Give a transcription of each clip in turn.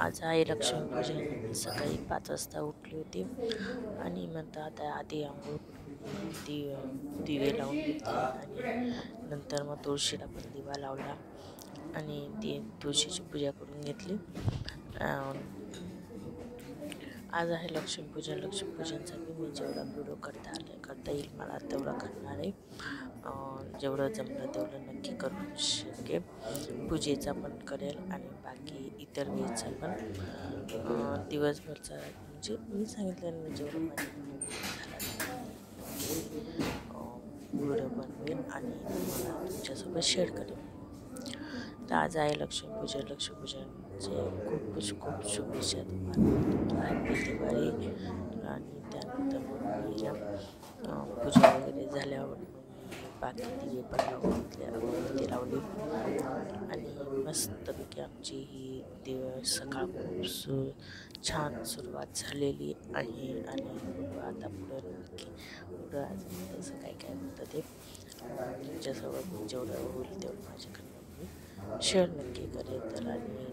आज आहे लक्ष्मीपूजन. सकाळी 5 वाजता उठली होती आणि म्हणतात आता आधी आंघोळ दिवे लावून घेतले आणि नंतर मग तुळशीला पण दिवा लावला आणि ती तुळशीची पूजा करून घेतली. आज आहे लक्ष्मीपूजन. लक्ष्मीपूजनसाठी मी जेवढा व्हिडिओ करता येईल मला तेवढं करणार आहे. जेवढं जमलं तेवढं नक्की करू शकेल. पूजेचा पण करेल आणि बाकी इतर वेळेचा पण दिवसभरचा म्हणजे मी सांगितलं मी जेवढं माझ्या व्हिडिओ बनवेल आणि तुम्हाला तुमच्यासोबत शेअर करेल. तर आज आहे लक्ष्मीपूजनचे खूप शुभेच्छा तुम्हाला. हॅपी दिवाळी. आणि त्यानंतर मग पूजा वगैरे झाल्यावर बाकी दिवे पण लावून लावली आणि मस्तपैकी आमची ही सकाळ खूप छान सुरुवात झालेली आहे. आणि आता पुढं अजून तसं काय होतं ते तुमच्यासोबत जेवढं होईल तेवढं माझ्याकडनं मी शेअर नक्की करेल. तर आणि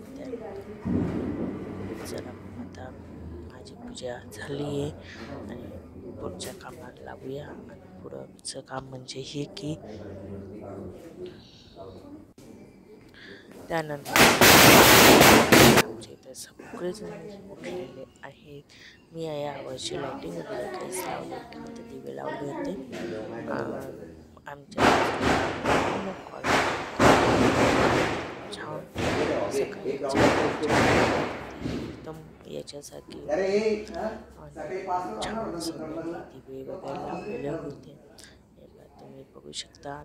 चला आता माझी पूजा झाली आहे आणि पुढच्या कामाला लागूया. आणि पुढचं काम म्हणजे हे की त्यानंतर आमच्या इथे सगळेजण उठलेले आहेत. मी यावर्षी लाईटिंग वगैरे काहीच लावले होते, दिवे लावले होते. आमच्या एकदम याच्यासाठी छान दिवे वगैरे लावलेले होते तुम्ही बघू शकता.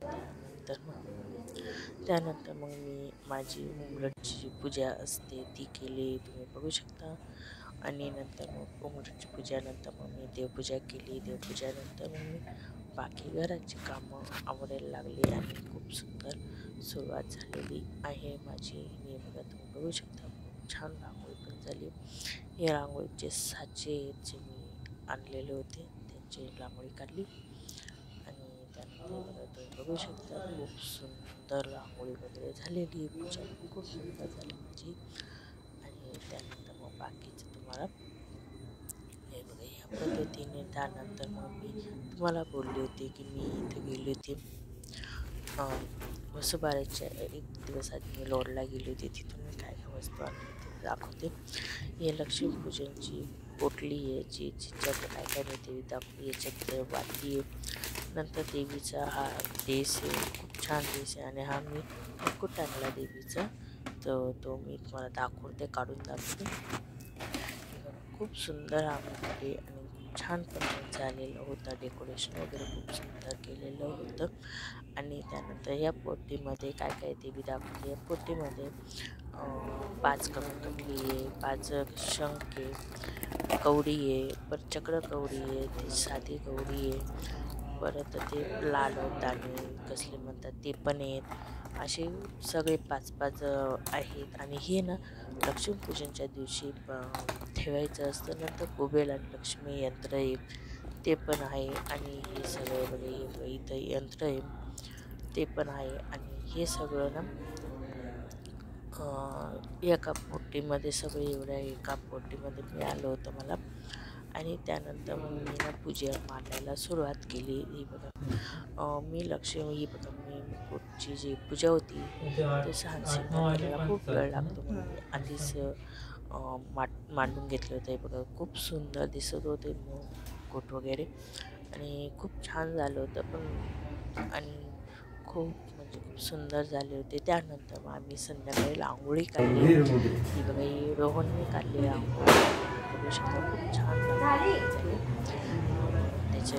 त्यानंतर मग मी माझी उंबरठची पूजा असते ती केली तुम्ही बघू शकता. आणि नंतर मग उंबरठची पूजानंतर मग मी देवपूजा केली. देवपूजानंतर मग मी बाकी घराची कामं आवडायला लागली आणि खूप सुंदर सुरुवात झालेली आहे माझी. हे बघा तुम्ही बघू शकता खूप छान रांगोळी पण झाली. हे रांगोळीचे साचे जे मी आणलेले होते त्यांची रांगोळी काढली आणि त्यानंतर बघा तुम्ही बघू शकता खूप सुंदर रांगोळी वगैरे झालेली. पूजा खूप सुंदर झाली माझी. आणि त्यानंतर मग बाकीचं तुम्हाला हे बघा ह्या पद्धतीने. त्यानंतर मग मी तुम्हाला बोलली होती की मी इथे गेली होती वसुबारसच्या एक दिवस आधी मी लोडला गेली होती. तिथून मी काय वस्तू आणली ते दाखवते. हे लक्ष्मीपूजनची पोटली आहे जिच्यात काय मी देवी दाखवली. याच्यात वाटी आहे. नंतर देवीचा हा देश आहे, खूप छान देश आहे. आणि हा मी मुकुट आणला देवीचा, तर तो मी तुम्हाला दाखवते, काढून दाखवते. खूप सुंदर हा मुकुट आहे आणि छान पण झालेलं होतं. डेकोरेशन वगैरे खूप सुंदर केलेलं होतं. आणि त्यानंतर या पोटीमध्ये काय देवी दाखवली. या पोटीमध्ये 5 कमली आहे, 5 शंख आहे, कवडी आहे, परत चक्र कवडी आहे, ती साधी कवडी आहे, परत ते लाल दाणे कसले म्हणतात ते पण आहेत. असे सगळे 5-5 आहेत. आणि हे ना लक्ष्मीपूजनच्या दिवशी ठेवायचं असतं. नंतर कुबेर आणि लक्ष्मी यंत्र आहे ते पण आहे. आणि हे सगळे बघा इथं यंत्र आहे ते पण आहे. आणि हे सगळं ना एका पोटीमध्ये सगळं एवढ्या एका पोटीमध्ये मिळालं होतं मला. आणि त्यानंतर मग मी ना पूजा मांडायला सुरुवात केली. ही बघा मी ही बघा मी मुकुटची जी पूजा होती ते करायला खूप वेळ लागतो म्हणून मी आधीच मांडून घेतलं होतं. हे बघा खूप सुंदर दिसत होते मुकुट वगैरे आणि खूप छान झालं होतं पण. आणि खूप म्हणजे खूप सुंदर झाले होते. त्यानंतर मग आम्ही संध्याकाळी रांगोळी काढली. ही बघा ही रोहनने काढली रांगोळी. बघू शकता खूप छान रांगोळी झाली. त्याचे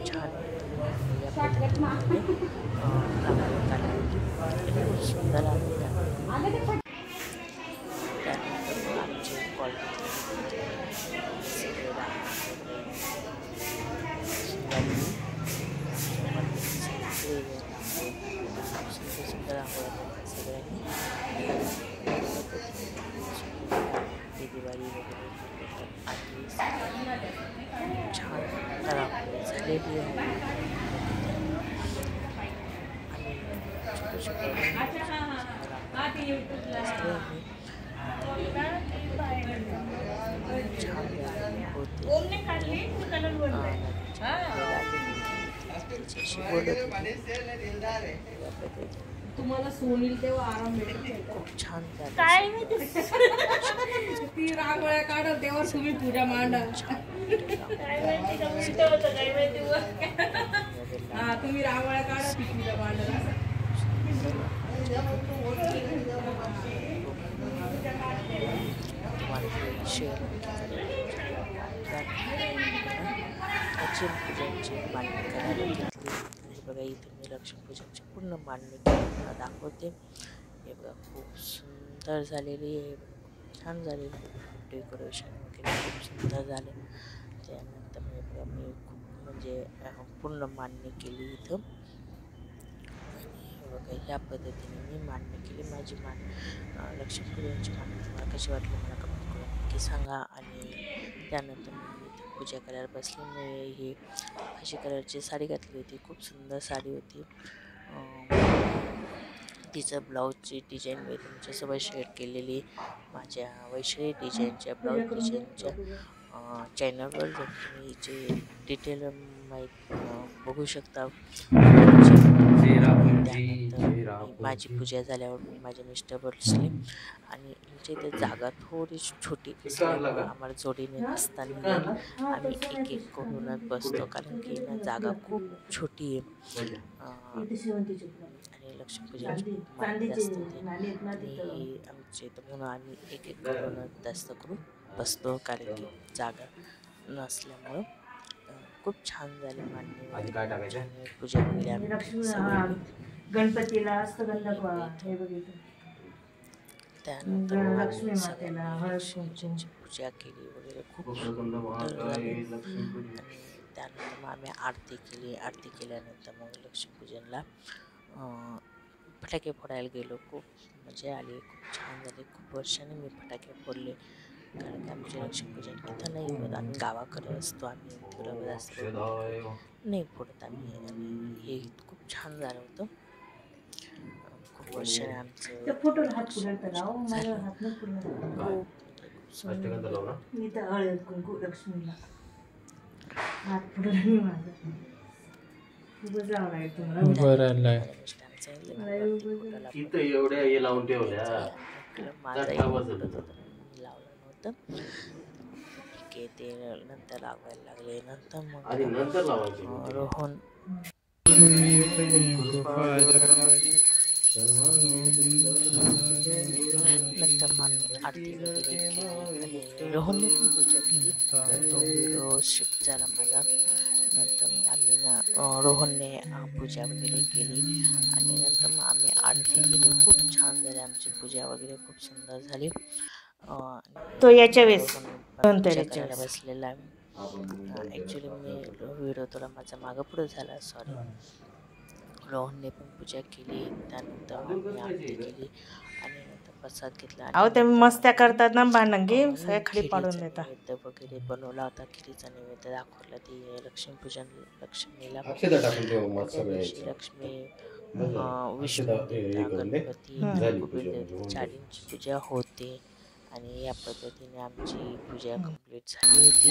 छान या पद्धतीने रांगोळी काढली होती. खूप सुंदर आहे रांगोळी. त्यानंतर मग आमचे कॉलनीतले सगळे सुंदर रांगोळ्या सगळ्यांनी दिवाळी वगैरे छान रांगोळी झालेली आहे. आणि छोटे छोटे छान होते. त्याच्याशी बोलत तुम्हाला सोनील तेव्हा आराम भेटेल. खूप छान झालं. काय ती रांगोळ्या काढल तेव्हा तुम्ही पूजा मांडा. हा तुम्ही रांगोळ्या काढा ती पूजा मांडल. शेअर लक्ष्मीपूजनची मांडणी करायला घेतली. आणि बघा इथे मी लक्ष्मीपूजनची पूर्ण मांडणी तुम्हाला दाखवते. हे बघा खूप सुंदर झालेली आहे. छान झालेली डेकोरेशन वगैरे खूप सुंदर झाले. त्यानंतर मी बघा मी खूप म्हणजे पूर्ण मांडणी केली इथं. बघा ह्या पद्धतीने मी मांडणी केली. माझी लक्ष्मीपूजनची मांडणी तुम्हाला कशी वाटली मला कमेंट करून नक्की सांगा. आणि त्यानंतर मी पूजा करायला बसली. मी ही अशी कलरची साडी घातली होती. खूप सुंदर साडी होती. तिचं ब्लाऊजची डिझाईन मी तुमच्यासोबत शेअर केलेली माझ्या वैशाली डिझाईनच्या ब्लाऊज डिझाईनच्या चॅनलवर जर तुम्ही जे डिटेल बघू शकता. त्यानंतर माझी पूजा झाल्यावर माझे मिस्टर बसले आणि आमच्या इथे जागा थोडी छोटी असल्यामुळे आम्हाला जोडीने बसताना आम्ही एक एक करूनच बसतो. कारण की ना जागा खूप छोटी आहे आणि लक्ष्मीपूजनची मांडणी जास्त होते. आणि आमच्या इथं म्हणून आम्ही एक एक करूनच जास्त करून बसतो. कारण की जागा नसल्यामुळं खूप छान झाली मांडणी पूजा वगैरे आम्ही गणपतीला त्यानंतर लक्ष्मीपूजनची पूजा केली वगैरे खूप सुंदर झाली. आणि त्यानंतर मग आम्ही आरती केली. आरती केल्यानंतर मग लक्ष्मीपूजनला फटाके फोडायला गेलो. खूप मजा आली. खूप छान झाले. खूप वर्षांनी मी फटाके फोडले. कारण की आमचे लक्ष्मीपूजन इथं नाही होत. आम्ही गावाकडे असतो. आम्ही इकडं जास्त नाही फोडत आम्ही. आणि हे खूप छान झालं होतं. खूप वर्षाने आमचं लावलं नव्हतं. ते नंतर लावायला लागले. नंतर मग रोहन नंतर मग आरती वगैरे केली आणि रोहनने पण पूजा केली. तो व्हिडिओ शिफ्ट झाला माझा. नंतर मग आम्ही रोहनने पूजा वगैरे केली आणि नंतर मग आम्ही आरती केली. खूप छान झाली आमची पूजा वगैरे. खूप सुंदर झाली. तो याच्या वेळेस करायला बसलेला आहे. ॲक्च्युली मी व्हिडिओ थोडा माझा मागं पुढं झाला. सॉरी. रोहनने पण पूजा केली. त्यानंतर आम्ही आरती केली आणि नंतर प्रसाद घेतला. अहो ते मस्त्या करतात ना भांडंगी सगळे खाली पाडून देतात. नैवेद्य वगैरे बनवला होता. खिरीचा नैवेद्य दाखवला. ती लक्ष्मीपूजन लक्ष्मीला लक्ष्मी विष्णू गणपती चाळींची पूजा होते. आणि या पद्धतीने आमची पूजा कंप्लीट झाली होती.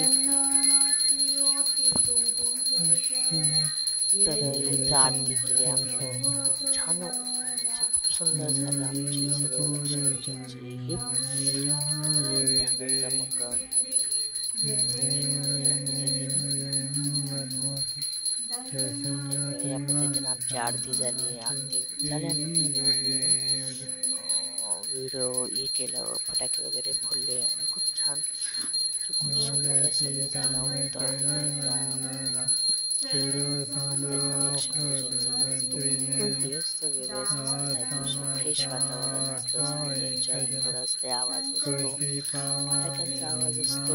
तर इथं आरती केली आम्ही. खूप छान म्हणजे खूप सुंदर झालं आमची सगळं लक्ष्मीपूजनची ही. त्यानंतर मग या पद्धतीने आमची आरती झाली. आरती झाल्यानंतर व्हिडिओ हे केलं. फटाके वगैरे फोडले आणि खूप छान खूप सुंदर सगळं झालं होतं. फ्रेश वातावरण असतं. रस्ते आवाज असतो. फटाक्यांचा आवाज असतो.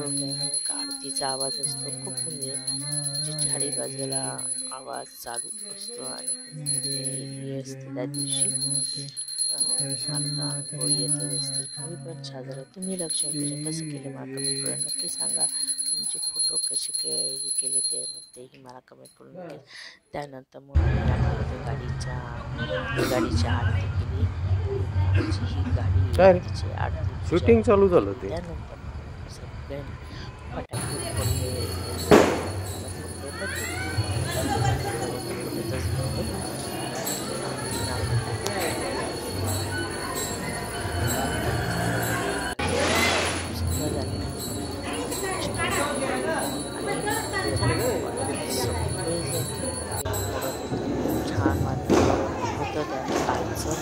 आरतीचा आवाज असतो. खूप म्हणजे चारी बाजूला आवाज चालू असतो. आणि हे असते त्या दिवशी येतच असते. तुम्ही पण साजरा तुम्ही लक्ष्मीपूजन कसं केलं मला कमेंट करून नक्की सांगा. तुमचे फोटो कसे केले तेही मला कमेंट करून नक्की. त्यानंतर मग गाडीच्या आरती केली. आमची ही गाडी काय रे? तिची आरती पूजा शूटिंग चालू झालं ते. त्यानंतर सगळ्यांनी फटाके फोडले छान वातावरण होतं त्या कालचं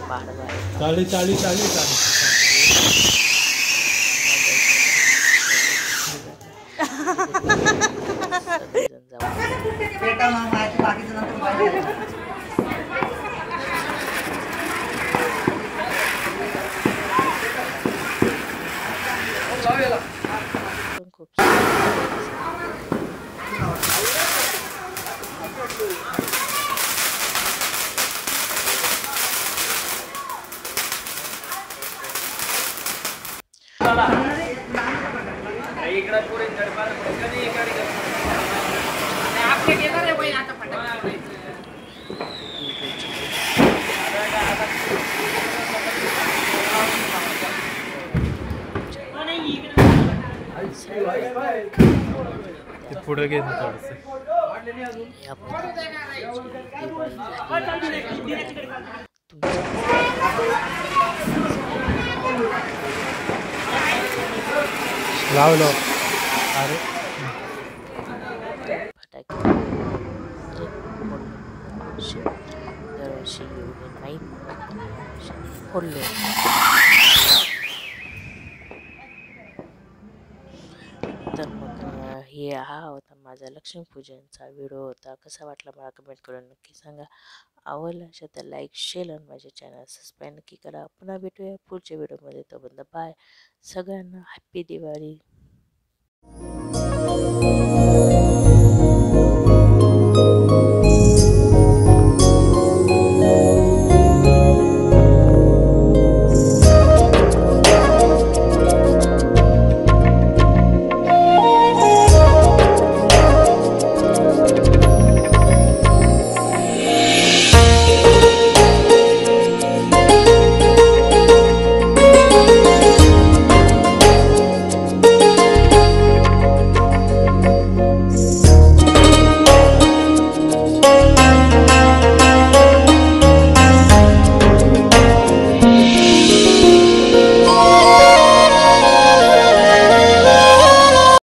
पाडवा चाळी चाळी चाळी चाळी सगळेजण जाऊन पण खूप आपले घेणार आहे बाई आता फटाके. ते पुढे घे थोडस. या लावलो. अरे फटाके दरवर्षी एवढे नाही फोडले. तर मग हा होता माझा लक्ष्मीपूजनचा व्हिडिओ होता. कसा वाटला मला कमेंट करून नक्की सांगा. आवडला असेल तर लाईक शेअर आणि माझ्या चॅनल सबस्क्राईब नक्की करा. पुन्हा भेटूया पुढच्या व्हिडिओमध्ये. तोपर्यंत बाय. सगळ्यांना हॅप्पी दिवाळी.